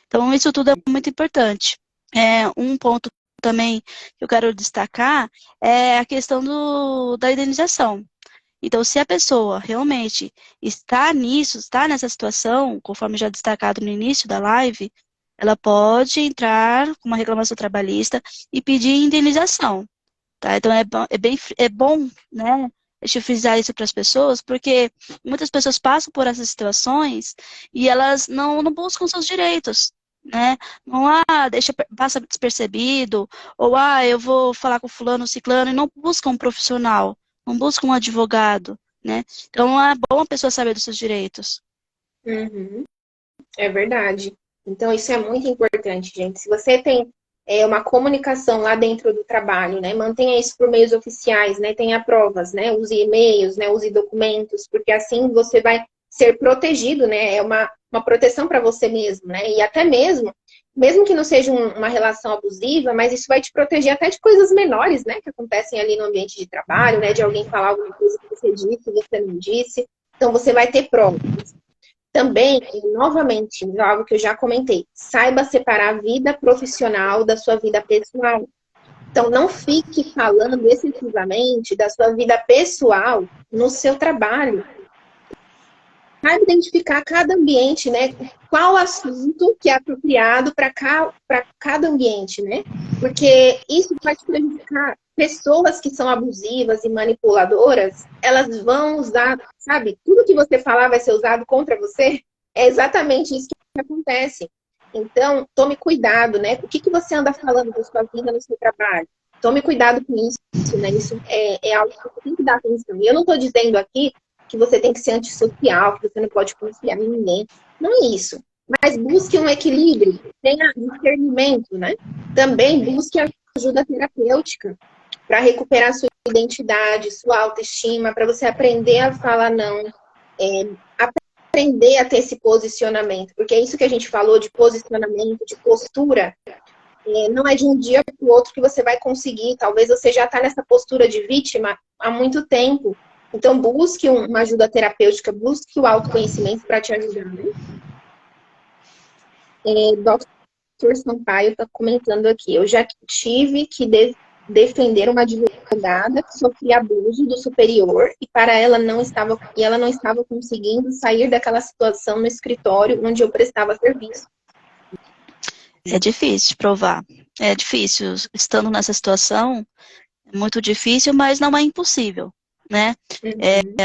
Então, isso tudo é muito importante. Um ponto também que eu quero destacar é a questão da indenização. Então, se a pessoa realmente está nisso, está nessa situação, conforme já destacado no início da live, ela pode entrar com uma reclamação trabalhista e pedir indenização, tá? Então, é bom, né, deixa eu frisar isso para as pessoas, porque muitas pessoas passam por essas situações e elas não buscam seus direitos, né? Não, passa despercebido, ou, eu vou falar com fulano, ciclano, e não buscam um profissional, não buscam um advogado, né? Então, é bom a pessoa saber dos seus direitos. uhum, é verdade. Então, isso é muito importante, gente. Se você tem uma comunicação lá dentro do trabalho, né? Mantenha isso por meios oficiais, né? Tenha provas, né? Use e-mails, né? Use documentos, porque assim você vai ser protegido, né? É uma proteção para você mesmo, né? E até mesmo que não seja uma relação abusiva, mas isso vai te proteger até de coisas menores, né? Que acontecem ali no ambiente de trabalho, né? De alguém falar alguma coisa que você disse, você não disse. Então, você vai ter provas. Também, novamente, algo que eu já comentei, saiba separar a vida profissional da sua vida pessoal. Então, não fique falando excessivamente da sua vida pessoal no seu trabalho. Saiba identificar cada ambiente, né? Qual assunto que é apropriado para cada ambiente, né? Porque isso pode prejudicar pessoas que são abusivas e manipuladoras, elas vão usar, sabe? Tudo que você falar vai ser usado contra você. É exatamente isso que acontece. Então, tome cuidado, né? O que você anda falando da sua vida no seu trabalho? Tome cuidado com isso, né? Isso é algo que você tem que dar atenção. E eu não estou dizendo aqui que você tem que ser antissocial, que você não pode confiar em ninguém. Não é isso. Mas busque um equilíbrio, tenha discernimento, né? Também busque ajuda terapêutica para recuperar sua identidade, sua autoestima, para você aprender a falar não, aprender a ter esse posicionamento, porque é isso que a gente falou de posicionamento, de postura. Não é de um dia para o outro que você vai conseguir. Talvez você já está nessa postura de vítima há muito tempo. Então, busque uma ajuda terapêutica, busque o autoconhecimento para te ajudar, né? Dr. Sampaio está comentando aqui. Eu já tive que defender uma advogada que sofria abuso do superior e ela não estava conseguindo sair daquela situação no escritório onde eu prestava serviço. É difícil de provar. É difícil. Estando nessa situação, é muito difícil, mas não é impossível, né?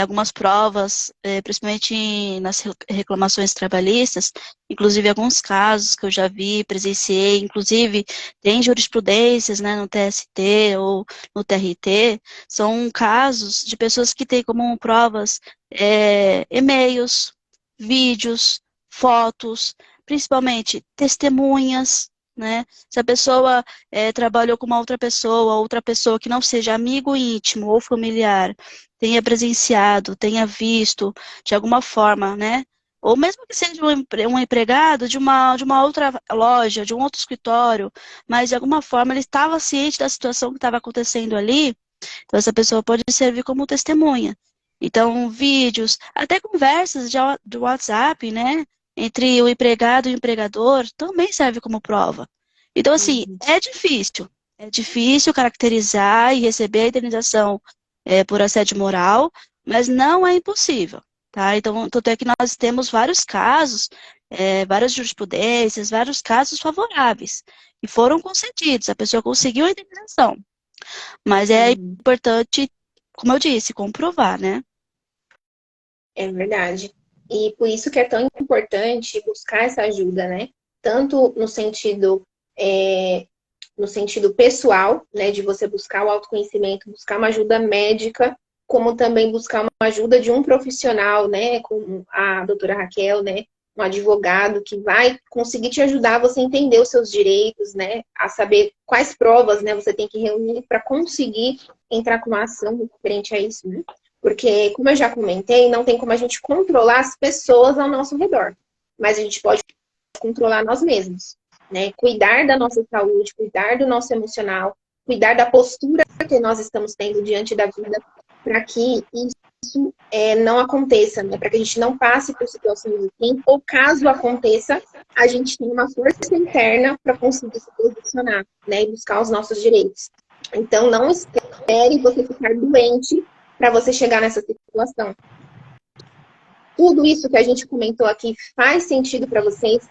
Algumas provas, principalmente nas reclamações trabalhistas, inclusive alguns casos que eu já vi, presenciei, inclusive tem jurisprudências, né, no TST ou no TRT, são casos de pessoas que têm como provas e-mails, vídeos, fotos, principalmente testemunhas, né? Se a pessoa trabalhou com uma outra pessoa que não seja amigo íntimo ou familiar, tenha presenciado, tenha visto de alguma forma, né? Ou mesmo que seja um empregado de uma outra loja, de um outro escritório, mas de alguma forma ele estava ciente da situação que estava acontecendo ali, então essa pessoa pode servir como testemunha. Então, vídeos, até conversas de WhatsApp, né? entre o empregado e o empregador também serve como prova. Então, assim, Uhum. é difícil. É difícil caracterizar e receber a indenização por assédio moral, mas não é impossível, tá? Então, tanto é que nós temos vários casos, várias jurisprudências, vários casos favoráveis, e foram concedidos, a pessoa conseguiu a indenização. Mas é Uhum. importante, como eu disse, comprovar, né? É verdade. E por isso que é tão importante buscar essa ajuda, né? Tanto é, no sentido pessoal, né? De você buscar o autoconhecimento, buscar uma ajuda médica, como também buscar uma ajuda de um profissional, né? Como a doutora Raquel, né? Um advogado que vai conseguir te ajudar a você entender os seus direitos, né? A saber quais provas, né? Você tem que reunir para conseguir entrar com uma ação referente a isso, né? Porque, como eu já comentei, não tem como a gente controlar as pessoas ao nosso redor. Mas a gente pode controlar nós mesmos, né? Cuidar da nossa saúde, cuidar do nosso emocional, cuidar da postura que nós estamos tendo diante da vida, para que isso não aconteça, né? Para que a gente não passe por situações assim, ou caso aconteça, a gente tem uma força interna para conseguir se posicionar, né? E buscar os nossos direitos. Então, não espere você ficar doente para você chegar nessa situação. Tudo isso que a gente comentou aqui faz sentido para vocês,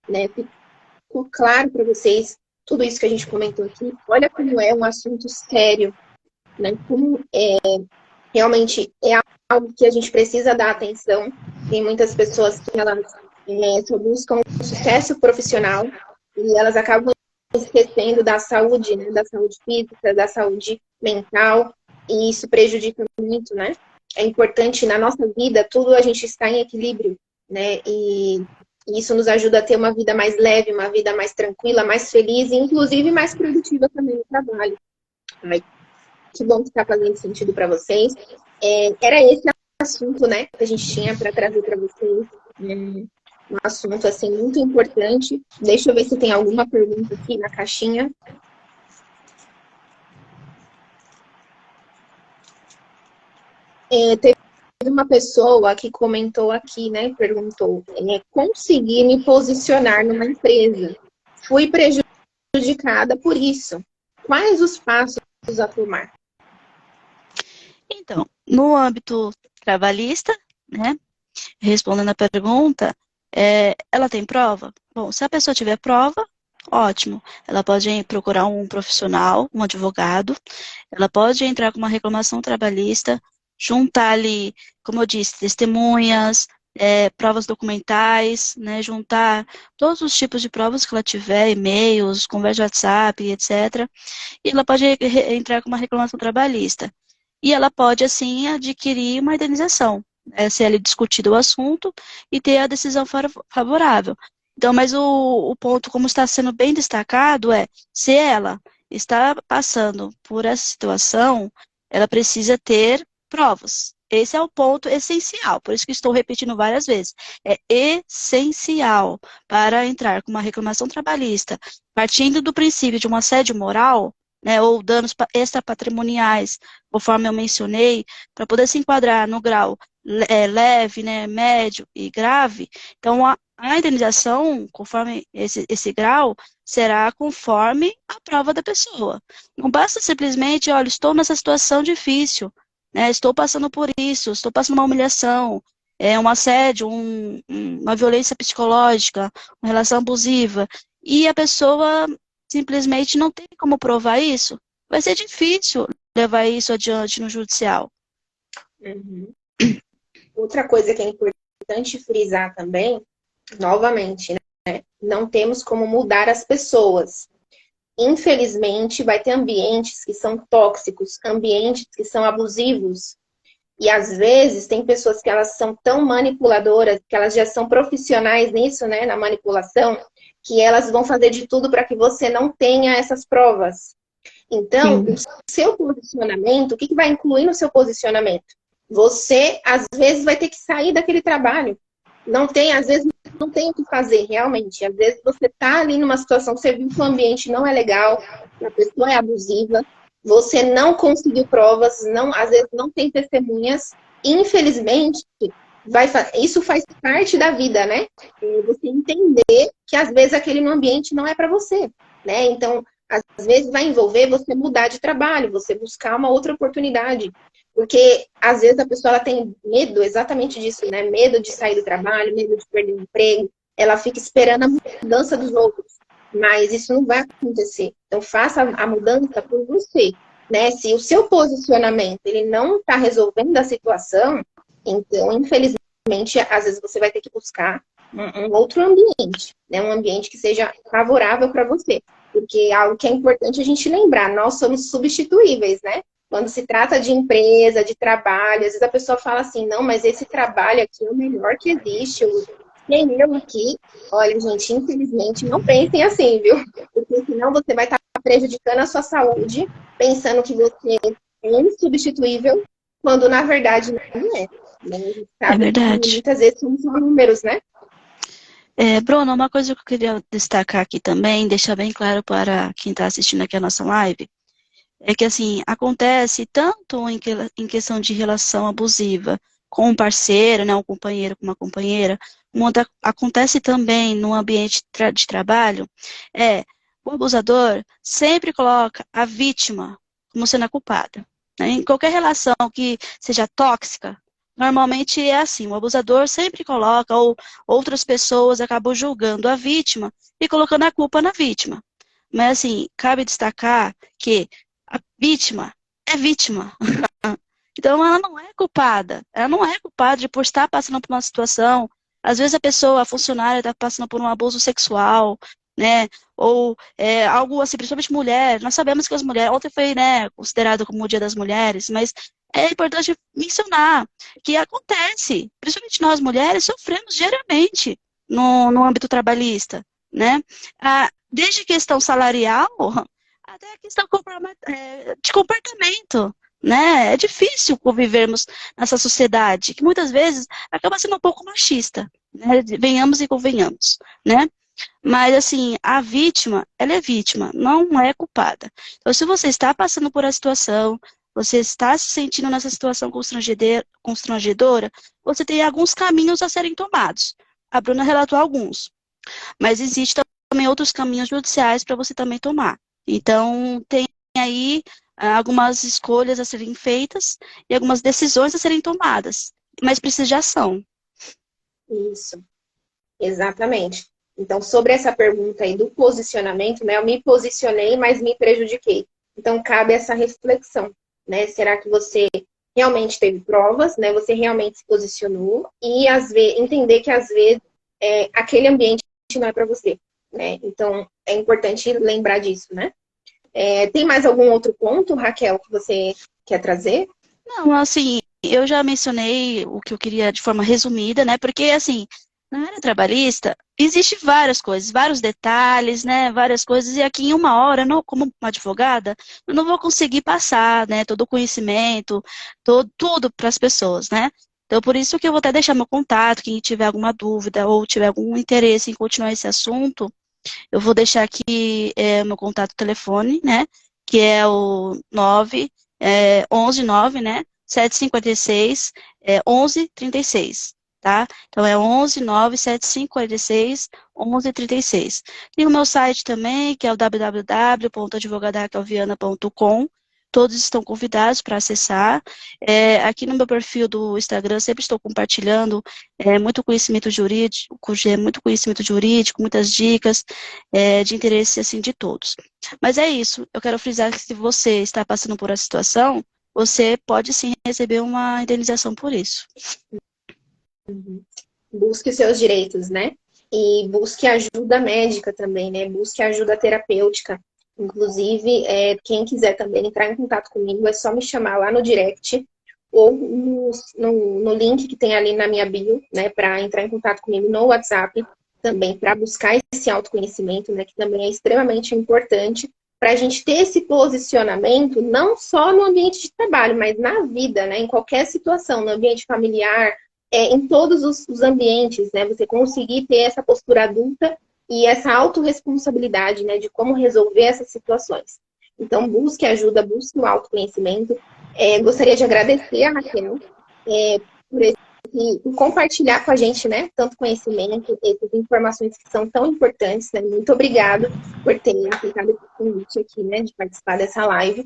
né? Ficou claro para vocês tudo isso que a gente comentou aqui? Olha como é um assunto sério, né? Como realmente é algo que a gente precisa dar atenção. Tem muitas pessoas que elas só buscam um sucesso profissional e elas acabam esquecendo da saúde, né? Da saúde física, da saúde mental, e isso prejudica muito, né? É importante na nossa vida tudo a gente está em equilíbrio, né? E isso nos ajuda a ter uma vida mais leve, uma vida mais tranquila, mais feliz e inclusive mais produtiva também no trabalho. Ai, que bom que está fazendo sentido para vocês. Era esse assunto, né, que a gente tinha para trazer para vocês. Um assunto assim muito importante. Deixa eu ver se tem alguma pergunta aqui na caixinha. Teve uma pessoa que comentou aqui, né? Perguntou: consegui me posicionar numa empresa. Fui prejudicada por isso. Quais os passos a tomar? Então, no âmbito trabalhista, né? Respondendo a pergunta, ela tem prova? Bom, se a pessoa tiver prova, ótimo. Ela pode procurar um profissional, um advogado, ela pode entrar com uma reclamação trabalhista, juntar ali, como eu disse, testemunhas, provas documentais, né, juntar todos os tipos de provas que ela tiver, e-mails, conversa de WhatsApp, etc. E ela pode entrar com uma reclamação trabalhista. E ela pode, assim, adquirir uma indenização, ser ali discutido o assunto e ter a decisão favorável. Então, mas o ponto, como está sendo bem destacado, se ela está passando por essa situação, ela precisa ter provas. Esse é o ponto essencial, por isso que estou repetindo várias vezes. É essencial para entrar com uma reclamação trabalhista, partindo do princípio de um assédio moral, né, ou danos extrapatrimoniais, conforme eu mencionei, para poder se enquadrar no grau leve, né, médio e grave. Então, a indenização, conforme esse grau, será conforme a prova da pessoa. Não basta simplesmente, olha, estou nessa situação difícil, né, estou passando por isso, estou passando uma humilhação, um assédio, uma violência psicológica, uma relação abusiva, e a pessoa simplesmente não tem como provar isso. Vai ser difícil levar isso adiante no judicial. Uhum. Outra coisa que é importante frisar também, novamente, né? Não temos como mudar as pessoas. Infelizmente, vai ter ambientes que são tóxicos, ambientes que são abusivos. E às vezes tem pessoas que elas são tão manipuladoras, que elas já são profissionais nisso, né, na manipulação, que elas vão fazer de tudo para que você não tenha essas provas. Então, Sim. o seu posicionamento, o que vai incluir no seu posicionamento? Você, às vezes, vai ter que sair daquele trabalho. Não tem, às vezes, não tem o que fazer, realmente. Às vezes, você está ali numa situação, você viu que o ambiente não é legal, a pessoa é abusiva, você não conseguiu provas, não, às vezes não tem testemunhas. Infelizmente, isso faz parte da vida, né? Você entender que às vezes aquele ambiente não é para você, né? Então, às vezes vai envolver você mudar de trabalho, você buscar uma outra oportunidade. Porque às vezes a pessoa ela tem medo exatamente disso, né? Medo de sair do trabalho, medo de perder o emprego. Ela fica esperando a mudança dos outros. Mas isso não vai acontecer. Então, faça a mudança por você, né? Se o seu posicionamento ele não está resolvendo a situação, então, infelizmente, às vezes você vai ter que buscar um outro ambiente, né? Um ambiente que seja favorável para você. Porque algo que é importante a gente lembrar, nós somos substituíveis, né? Quando se trata de empresa, de trabalho, às vezes a pessoa fala assim, não, mas esse trabalho aqui é o melhor que existe, tem eu aqui. Olha, gente, infelizmente, não pensem assim, viu? Porque senão você vai estar prejudicando a sua saúde, pensando que você é insubstituível, quando na verdade não é. Né? A gente É sabe que verdade. muitas vezes somos só números, né? Bruno, uma coisa que eu queria destacar aqui também, deixar bem claro para quem está assistindo aqui a nossa live, é que, assim, acontece tanto em questão de relação abusiva com um parceiro, né, um companheiro com uma companheira, acontece também no ambiente de trabalho, o abusador sempre coloca a vítima como sendo a culpada. Né? Em qualquer relação que seja tóxica, normalmente é assim, o abusador sempre coloca, ou outras pessoas acabam julgando a vítima e colocando a culpa na vítima. Mas, assim, cabe destacar que a vítima é vítima. Então, ela não é culpada. Ela não é culpada de por estar passando por uma situação. Às vezes, a pessoa, a funcionária, está passando por um abuso sexual, né? Ou algo assim, principalmente mulher. Nós sabemos que as mulheres... Ontem foi, né, considerado como o Dia das Mulheres, mas é importante mencionar que acontece. Principalmente nós, mulheres, sofremos diariamente no âmbito trabalhista, né? Desde questão salarial até a questão de comportamento, né? É difícil convivermos nessa sociedade, que muitas vezes acaba sendo um pouco machista, né? Venhamos e convenhamos, né? Mas, assim, a vítima, ela é vítima, não é culpada. Então, se você está passando por a situação, você está se sentindo nessa situação constrangedora, você tem alguns caminhos a serem tomados. A Bruna relatou alguns, mas existem também outros caminhos judiciais para você também tomar. Então, tem aí algumas escolhas a serem feitas e algumas decisões a serem tomadas, mas precisa de ação. Isso, exatamente. Então, sobre essa pergunta aí do posicionamento, né? Eu me posicionei, mas me prejudiquei. Então, cabe essa reflexão, né? Será que você realmente teve provas, né? Você realmente se posicionou e entender que às vezes aquele ambiente não é para você, né? Então, é importante lembrar disso, né? Tem mais algum outro ponto, Raquel, que você quer trazer? Não, assim, eu já mencionei o que eu queria de forma resumida, né? Porque, assim, na área trabalhista, existe várias coisas, vários detalhes, né? Várias coisas, e aqui em uma hora, não, como uma advogada, eu não vou conseguir passar, né? Todo o conhecimento, tudo para as pessoas, né? Então, por isso que eu vou até deixar meu contato, quem tiver alguma dúvida ou tiver algum interesse em continuar esse assunto, eu vou deixar aqui meu contato telefone, né? Que é o 11 9, né? 756 1136, tá? Então é 11 9 7546 1136. Tem o meu site também, que é o www.advogadaraquelviana.com. Todos estão convidados para acessar. Aqui no meu perfil do Instagram, sempre estou compartilhando muito conhecimento jurídico, muitas dicas de interesse assim, de todos. Mas é isso, eu quero frisar que se você está passando por essa situação, você pode sim receber uma indenização por isso. Busque seus direitos, né? E busque ajuda médica também, né? Busque ajuda terapêutica. Inclusive, quem quiser também entrar em contato comigo, é só me chamar lá no direct ou no link que tem ali na minha bio, né? Para entrar em contato comigo no WhatsApp também, para buscar esse autoconhecimento, né? Que também é extremamente importante para a gente ter esse posicionamento, não só no ambiente de trabalho, mas na vida, né? Em qualquer situação, no ambiente familiar, em todos os ambientes, né? Você conseguir ter essa postura adulta e essa autorresponsabilidade, né? De como resolver essas situações. Então, busque ajuda, busque o autoconhecimento. Gostaria de agradecer a Raquel por esse por compartilhar com a gente, né? Tanto conhecimento, essas informações que são tão importantes, né? Muito obrigado por ter aceitado esse convite aqui, né? De participar dessa live.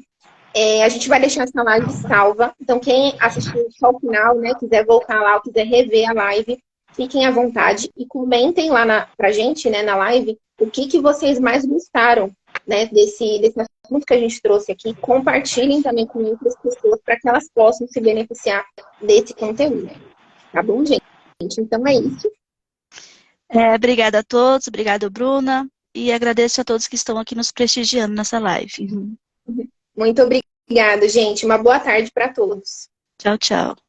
A gente vai deixar essa live salva. Então, quem assistiu só o final, né? Quiser voltar lá ou quiser rever a live, fiquem à vontade e comentem lá pra gente, né? Na live, o que vocês mais gostaram, né? Desse assunto que a gente trouxe aqui. Compartilhem também com outras pessoas para que elas possam se beneficiar desse conteúdo. Tá bom, gente? Então é isso. Obrigada a todos, obrigada, Bruna, e agradeço a todos que estão aqui nos prestigiando nessa live. Muito obrigada, gente. Uma boa tarde para todos. Tchau, tchau.